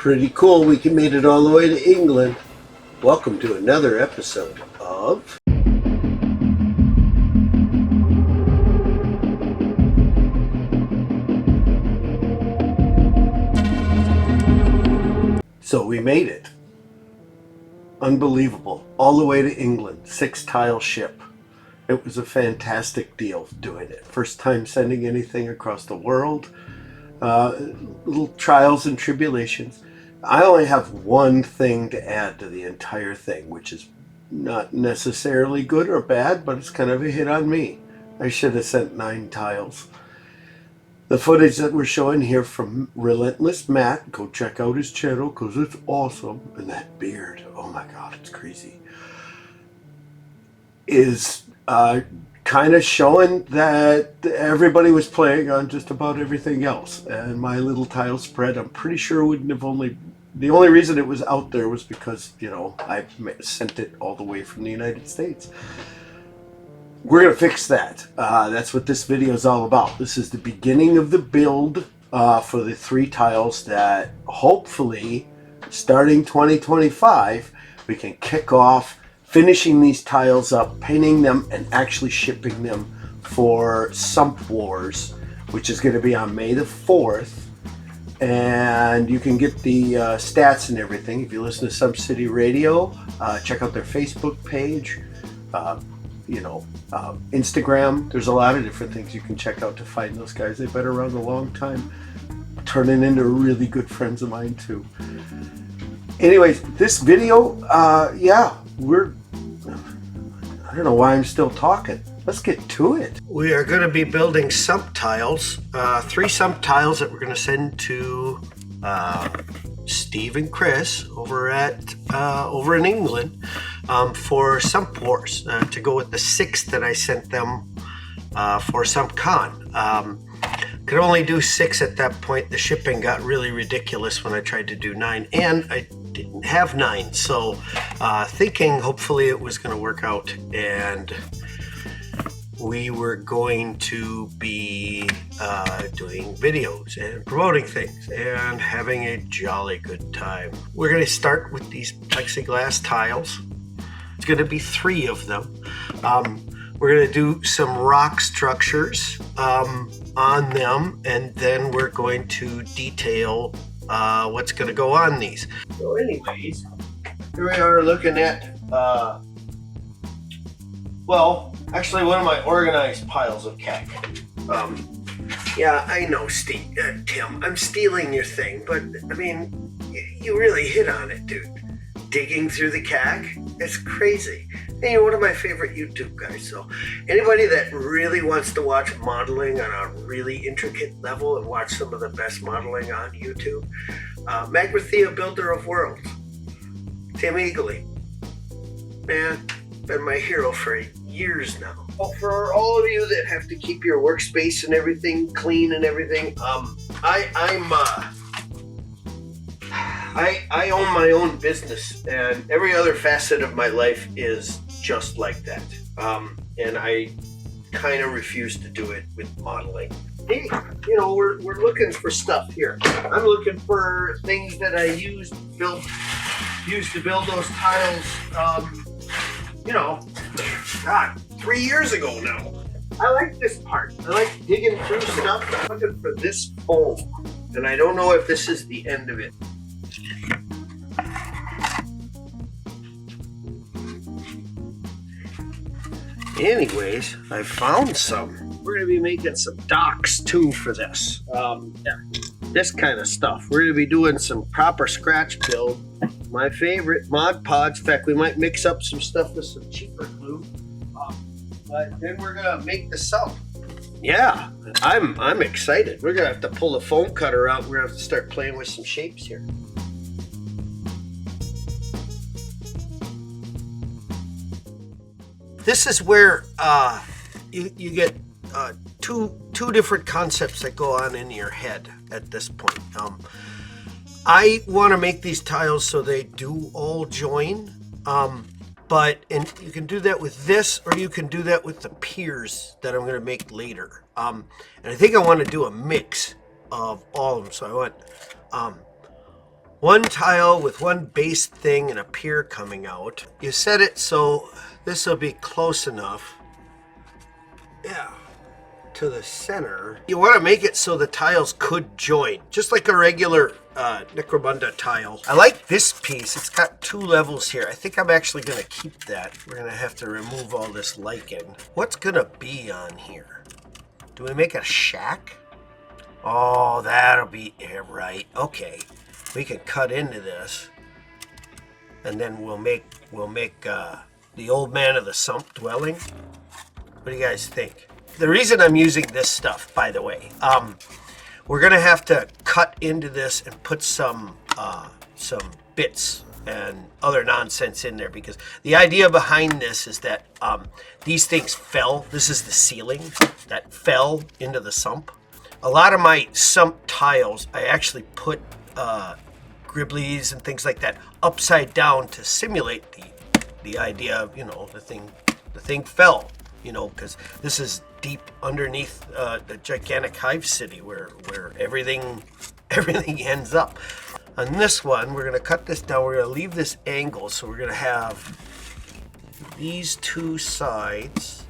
Pretty cool. We made it all the way to England. Welcome to another episode of... So we made it. Unbelievable. All the way to England. 6-tile ship. It was a fantastic deal doing it. First time sending anything across the world. Little trials and tribulations. I only have one thing to add to the entire thing, which is not necessarily good or bad, but it's kind of a hit on me. I should have sent 9 tiles. The footage that we're showing here from Relentless Matt, go check out his channel because it's awesome. And that beard, oh my god, it's crazy. Is kind of showing that everybody was playing on just about everything else. And my little tile spread, I'm pretty sure wouldn't have the only reason it was out there was because, you know, I sent it all the way from the United States. We're going to fix that. That's what this video is all about. This is the beginning of the build for the 3 tiles that hopefully, starting 2025, we can kick off finishing these tiles up, painting them, and actually shipping them for Sump Wars, which is going to be on May the 4th. And you can get the stats and everything if you listen to Sump City Radio. Check out their Facebook page, Instagram. There's a lot of different things you can check out to find those guys. They've been around a long time, turning into really good friends of mine too. Anyways, this video, I don't know why I'm still talking. Let's get to it. We are going to be building sump tiles, 3 sump tiles that we're going to send to Steve and Chris over in England for Sump Wars, to go with the 6 that I sent them for Sump Con. Could only do 6 at that point. The shipping got really ridiculous when I tried to do 9, and I didn't have 9, so thinking hopefully it was going to work out, and we were going to be doing videos and promoting things and having a jolly good time. We're going to start with these plexiglass tiles. It's going to be 3 of them. We're going to do some rock structures on them, and then we're going to detail what's going to go on these. So anyways, here we are looking at actually one of my organized piles of cack. Yeah, I know, Steve, Tim, I'm stealing your thing, but I mean, you really hit on it, dude. Digging through the cack, it's crazy. And you're one of my favorite YouTube guys, so anybody that really wants to watch modeling on a really intricate level and watch some of the best modeling on YouTube, Magrathea Builder of Worlds, Tim Eagley, man, been my hero for years now. Well, for all of you that have to keep your workspace and everything clean and everything, I own my own business, and every other facet of my life is just like that. And I kind of refuse to do it with modeling. Hey, we're looking for stuff here. I'm looking for things that I used to build those tiles, 3 years ago now. I like this part. I like digging through stuff. I'm looking for this foam, and I don't know if this is the end of it. Anyways, I found some. We're going to be making some docks too for this. This kind of stuff. We're going to be doing some proper scratch build. My favorite Mod Podge. In fact, we might mix up some stuff with some cheaper glue. But then we're going to make the sump. Yeah, I'm excited. We're going to have to pull the foam cutter out. We're going to have to start playing with some shapes here. This is where you get two different concepts that go on in your head at this point. I want to make these tiles so they do all join, and you can do that with this, or you can do that with the piers that I'm going to make later. And I think I want to do a mix of all of them. So I want one tile with one base thing and a pier coming out. You set it so this will be close enough. Yeah. To the center. You want to make it so the tiles could join, just like a regular Necromunda tile. I like this piece. It's got 2 levels here. I think I'm actually going to keep that. We're going to have to remove all this lichen. What's going to be on here? Do we make a shack? Oh, that'll be right. Okay, we can cut into this, and then we'll make the old man of the sump dwelling. What do you guys think? The reason I'm using this stuff, by the way, we're gonna have to cut into this and put some bits and other nonsense in there, because the idea behind this is that these things fell. This is the ceiling that fell into the sump. A lot of my sump tiles, I actually put gribblies and things like that upside down to simulate the idea of, you know, the thing fell, you know, because this is deep underneath the gigantic hive city where everything ends up. On this one, we're going to cut this down. We're going to leave this angle, so we're going to have these 2 sides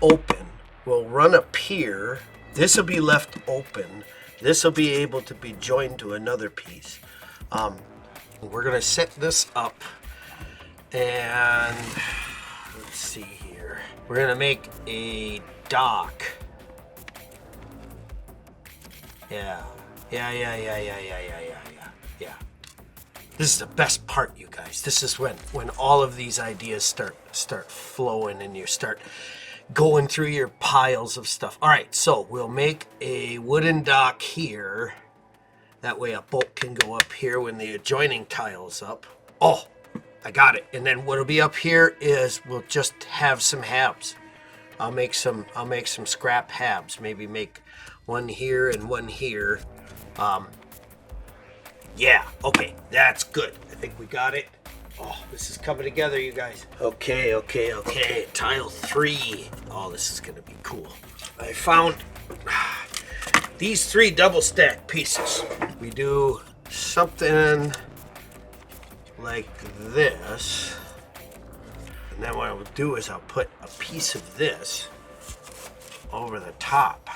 open. We'll run a pier. This will be left open. This will be able to be joined to another piece. We're going to set this up, and let's see here. We're going to make a dock. Yeah. This is the best part, you guys. This is when all of these ideas start flowing and you start going through your piles of stuff. All right, so we'll make a wooden dock here. That way a bolt can go up here when the adjoining tile is up. Oh, I got it. And then what'll be up here is we'll just have some habs. I'll make some scrap habs. Maybe make one here and one here. Yeah, okay, that's good. I think we got it. Oh, this is coming together, you guys. Okay. Tile 3. Oh, this is gonna be cool. I found these 3 double stack pieces. We do something like this. And then what I will do is I'll put a piece of this over the top.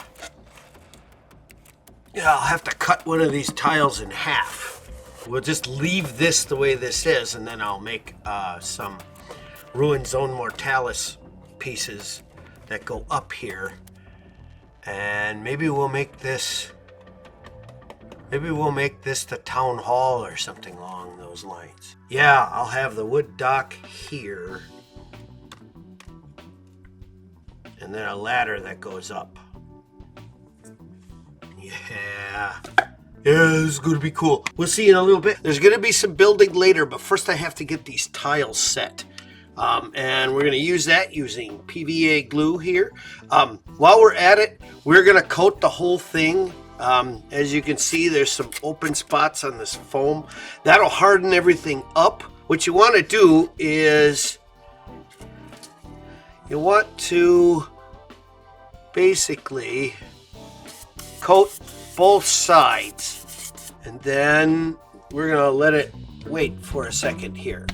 Yeah, I'll have to cut one of these tiles in half. We'll just leave this the way this is, and then I'll make some Ruin Zone Mortalis pieces that go up here. And maybe we'll make this the town hall or something along those lines. Yeah, I'll have the wood dock here. And then a ladder that goes up. Yeah, this is going to be cool. We'll see in a little bit. There's going to be some building later, but first I have to get these tiles set. And we're going to use that using PVA glue here. While we're at it, we're going to coat the whole thing. As you can see, there's some open spots on this foam. That'll harden everything up. What you want to do is you want to basically coat both sides, and then we're gonna let it wait for a second here.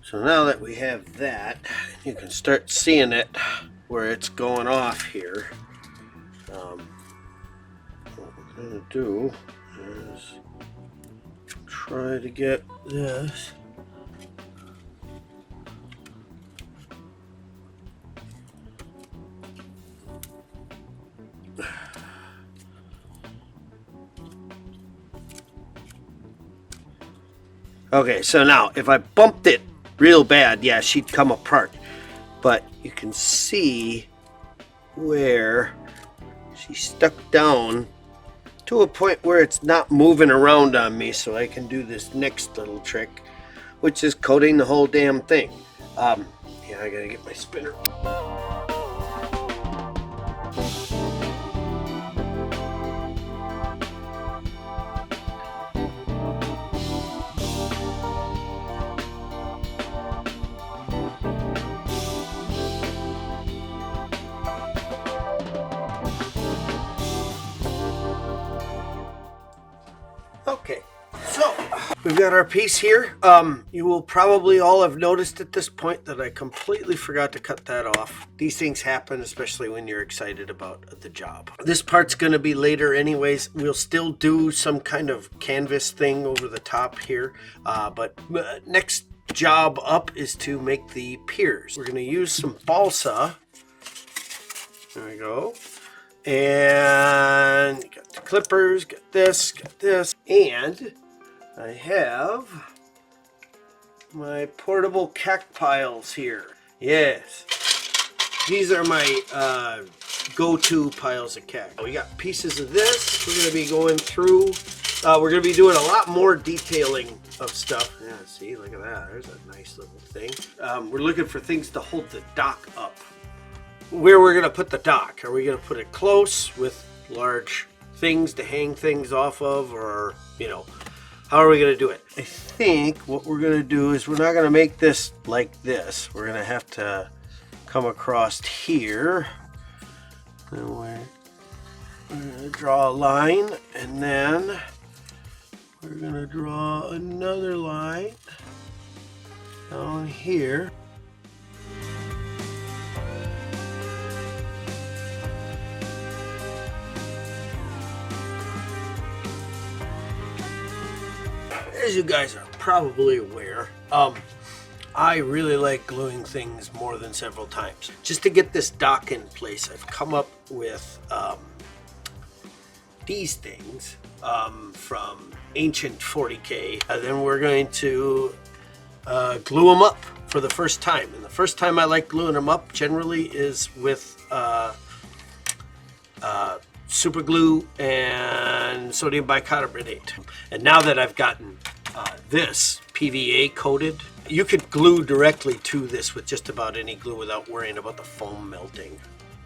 So now that we have that, you can start seeing it where it's going off here. What we're gonna do is try to get this okay, so now if I bumped it real bad, yeah, she'd come apart. But you can see where she stuck down to a point where it's not moving around on me, so I can do this next little trick, which is coating the whole damn thing. Yeah, I gotta get my spinner. We've got our piece here. You will probably all have noticed at this point that I completely forgot to cut that off. These things happen, especially when you're excited about the job. This part's going to be later anyways. We'll still do some kind of canvas thing over the top here. But next job up is to make the piers. We're going to use some balsa. There we go. And got the clippers, got this, and I have my portable cack piles here. Yes, these are my go-to piles of cack. We got pieces of this. We're going to be going through. We're going to be doing a lot more detailing of stuff. Yeah, see, look at that. There's a nice little thing. We're looking for things to hold the dock up. Where we're going to put the dock. Are we going to put it close with large things to hang things off of, or, you know, how are we going to do it? I think what we're going to do is we're not going to make this like this. We're going to have to come across here. And we're going to draw a line, and then we're going to draw another line down here. As you guys are probably aware, I really like gluing things more than several times. Just to get this dock in place, I've come up with these things from Ancient 40K. Then we're going to glue them up for the first time. And the first time I like gluing them up generally is with super glue and sodium bicarbonate. And now that I've gotten this PVA coated, you could glue directly to this with just about any glue without worrying about the foam melting.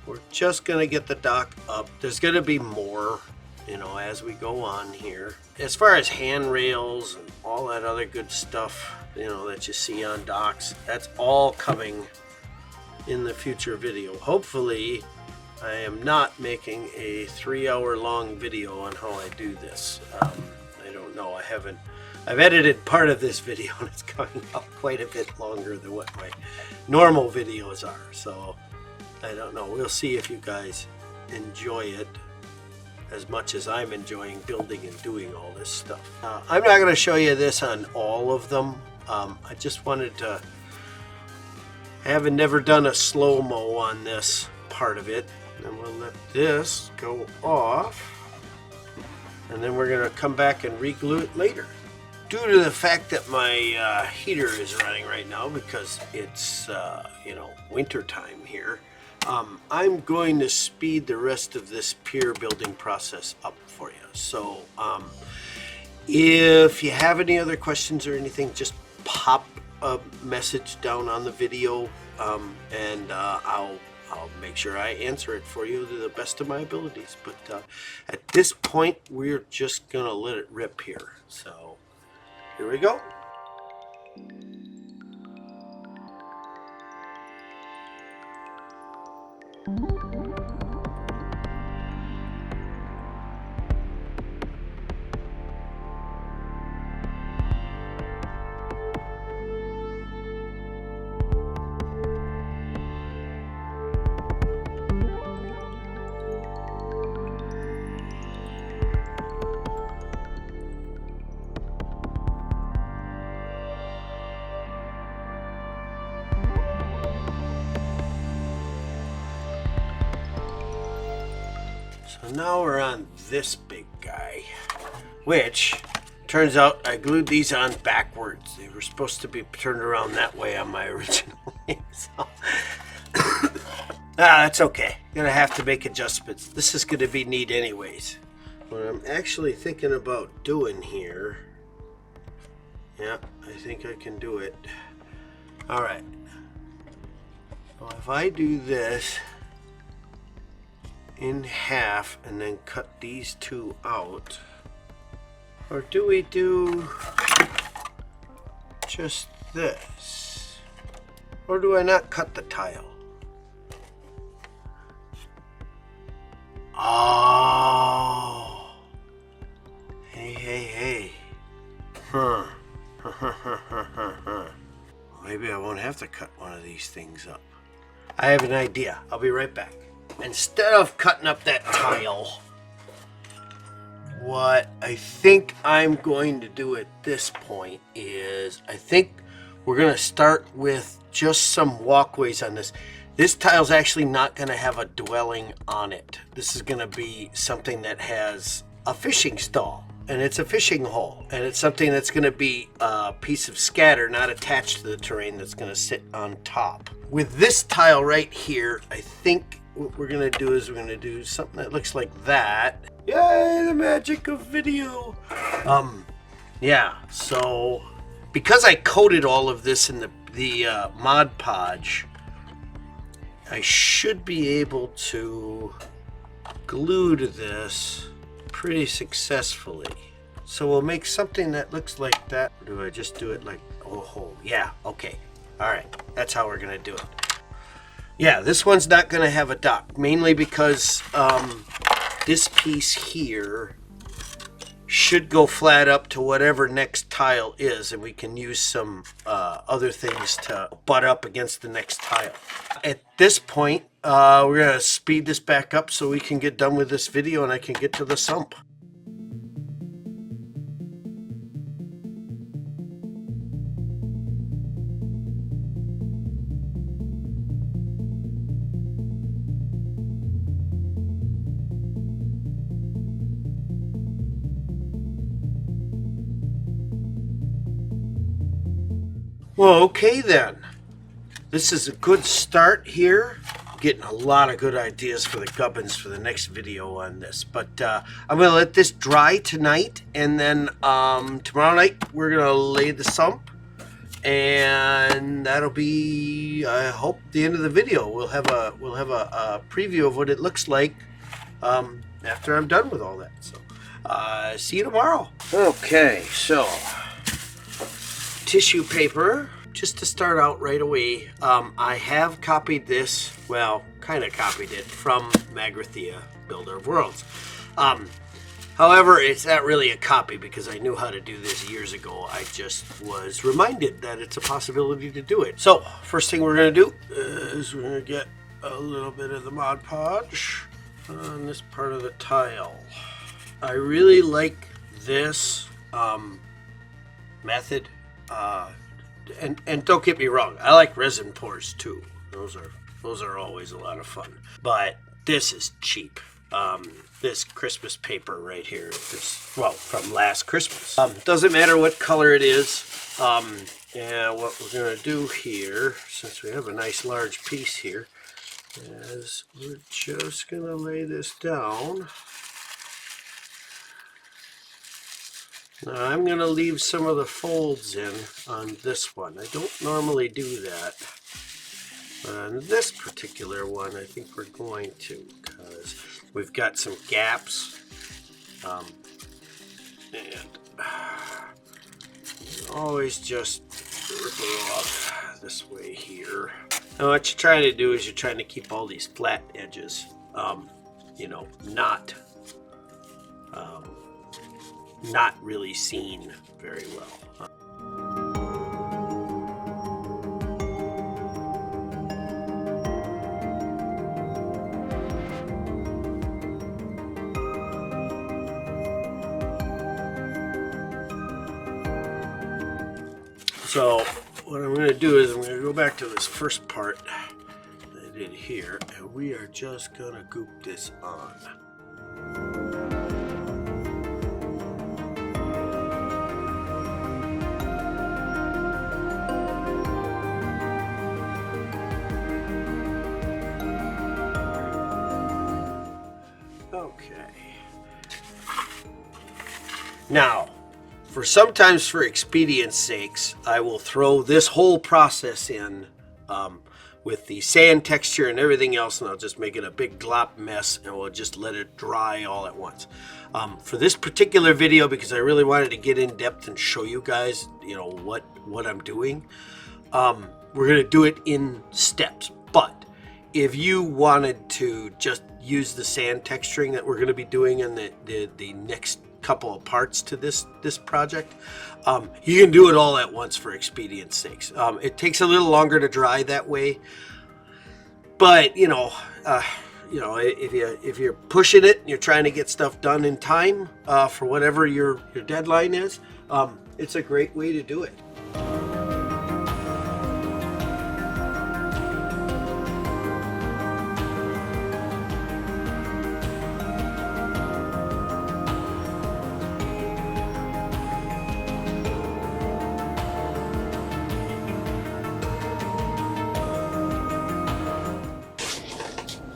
We're just gonna get the dock up. There's gonna be more, you know, as we go on here. As far as handrails and all that other good stuff, you know, that you see on docks, that's all coming in the future video. Hopefully, I am not making a 3-hour-long video on how I do this. I don't know. I've edited part of this video and it's coming up quite a bit longer than what my normal videos are. So I don't know. We'll see if you guys enjoy it as much as I'm enjoying building and doing all this stuff. I'm not going to show you this on all of them. I just wanted to. I haven't never done a slow-mo on this part of it. And we'll let this go off. And then we're going to come back and re-glue it later. Due to the fact that my heater is running right now because it's you know, winter time here, I'm going to speed the rest of this pier building process up for you. So if you have any other questions or anything, just pop a message down on the video, and I'll make sure I answer it for you to the best of my abilities. But at this point, we're just gonna let it rip here. So here we go. So now we're on this big guy, which turns out I glued these on backwards. They were supposed to be turned around that way on my original thing. So that's okay. Gonna have to make adjustments. This is gonna be neat anyways. What I'm actually thinking about doing here, yeah, I think I can do it. All right. So if I do this in half and then cut these two out, or do we do just this, or do I not cut the tile? Oh, hey, huh. maybe I won't have to cut one of these things up. I have an idea. I'll be right back. Instead of cutting up that tile, what I think I'm going to do at this point is I think we're going to start with just some walkways on this. This tile's actually not going to have a dwelling on it. This is going to be something that has a fishing stall, and it's a fishing hole, and it's something that's going to be a piece of scatter not attached to the terrain that's going to sit on top. With this tile right here, I think what we're going to do is we're going to do something that looks like that. Yay, the magic of video. Yeah, so because I coated all of this in the Mod Podge, I should be able to glue to this pretty successfully. So we'll make something that looks like that. Or do I just do it like, oh, yeah, okay. All right, that's how we're gonna do it. Yeah, this one's not gonna have a dock, mainly because this piece here should go flat up to whatever next tile is, and we can use some other things to butt up against the next tile. At this point, we're gonna speed this back up so we can get done with this video and I can get to the sump. Well, okay then. This is a good start here. Getting a lot of good ideas for the gubbins for the next video on this. But I'm going to let this dry tonight, and then tomorrow night we're going to lay the sump, and that'll be, I hope, the end of the video. We'll have a preview of what it looks like after I'm done with all that. So see you tomorrow. Okay, so tissue paper, just to start out right away. I have copied this, well, kind of copied it from Magrathea, Builder of Worlds. However, it's not really a copy because I knew how to do this years ago. I just was reminded that it's a possibility to do it. So, first thing we're going to do is we're going to get a little bit of the Mod Podge on this part of the tile. I really like this method. And don't get me wrong, I like resin pours too. Those are always a lot of fun. But this is cheap. This Christmas paper right here is, well, from last Christmas. Doesn't matter what color it is. And what we're gonna do here, since we have a nice large piece here, is we're just gonna lay this down. Now I'm going to leave some of the folds in on this one. I don't normally do that. But on this particular one, I think we're going to, because we've got some gaps. And always just rip it off this way here. Now what you're trying to do is you're trying to keep all these flat edges, you know, not really seen very well. So what I'm going to do is I'm going to go back to this first part that I did here, and we are just going to goop this on. Now, sometimes for expedience sakes, I will throw this whole process in with the sand texture and everything else, and I'll just make it a big glop mess, and we'll just let it dry all at once. For this particular video, because I really wanted to get in depth and show you guys, you know, what I'm doing, we're going to do it in steps. But if you wanted to just use the sand texturing that we're going to be doing in the next couple of parts to this project. You can do it all at once for expedience sakes. It takes a little longer to dry that way, but if you're pushing it and you're trying to get stuff done in time for whatever your deadline is, it's a great way to do it.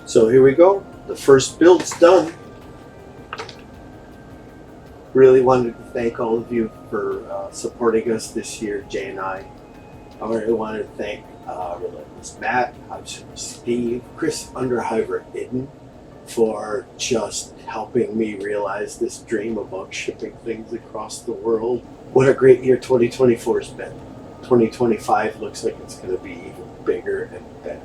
So here we go. The first build's done. Really wanted to thank all of you for supporting us this year, Jay and I. I really wanted to thank Relentless Matt, Steve, Chris Underhiver Iden for just helping me realize this dream about shipping things across the world. What a great year 2024 has been. 2025 looks like it's going to be even bigger and better.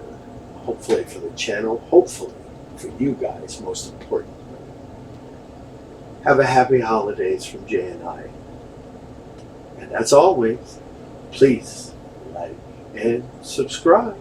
Hopefully for the channel, hopefully for you guys, most importantly. Have a happy holidays from Jay and I. And as always, please like and subscribe.